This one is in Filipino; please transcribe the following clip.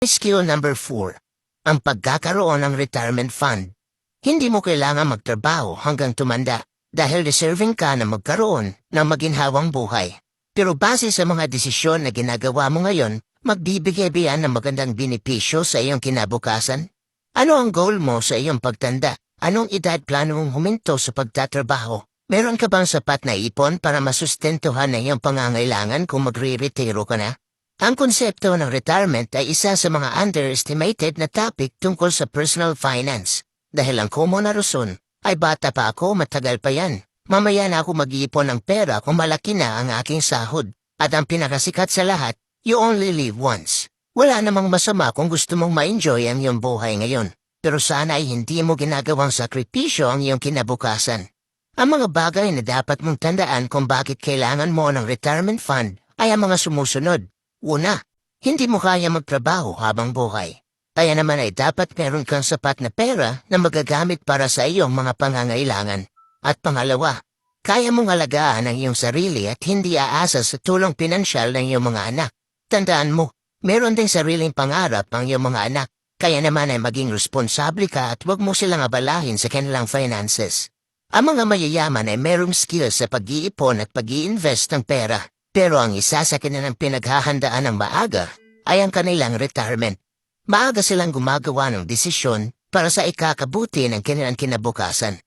Skill number 4. Ang pagkakaroon ng retirement fund. Hindi mo kailangan magtrabaho hanggang tumanda dahil deserving ka na magkaroon ng maginhawang buhay. Pero base sa mga desisyon na ginagawa mo ngayon, magbibigay ba yan ng magandang benepisyo sa iyong kinabukasan? Ano ang goal mo sa iyong pagtanda? Anong edad plano mong huminto sa pagtatrabaho? Meron ka bang sapat na ipon para masustentuhan na iyong pangangailangan kung magre-retiro ka na? Ang konsepto ng retirement ay isa sa mga underestimated na topic tungkol sa personal finance. Dahil ang common na rason ay bata pa ako, matagal pa yan. Mamaya na ako mag-iipon ng pera kung malaki na ang aking sahod. At ang pinakasikat sa lahat, you only live once. Wala namang masama kung gusto mong ma-enjoy ang iyong buhay ngayon. Pero sana ay hindi mo ginagawang sakripisyo ang iyong kinabukasan. Ang mga bagay na dapat mong tandaan kung bakit kailangan mo ng retirement fund ay ang mga sumusunod. Una, hindi mo kaya magtrabaho habang buhay. Kaya naman ay dapat meron kang sapat na pera na magagamit para sa iyong mga pangangailangan. At pangalawa, kaya mong alagaan ang iyong sarili at hindi aasa sa tulong pinansyal ng iyong mga anak. Tandaan mo, meron ding sariling pangarap ang iyong mga anak. Kaya naman ay maging responsable ka at huwag mo silang abalahin sa kanilang finances. Ang mga mayayaman ay merong skills sa pag-iipon at pag-i-invest ng pera. Pero ang isa sa kanilang pinaghahandaan ng maaga ay ang kanilang retirement. Maaga silang gumagawa ng desisyon para sa ikakabuti ng kanilang kinabukasan.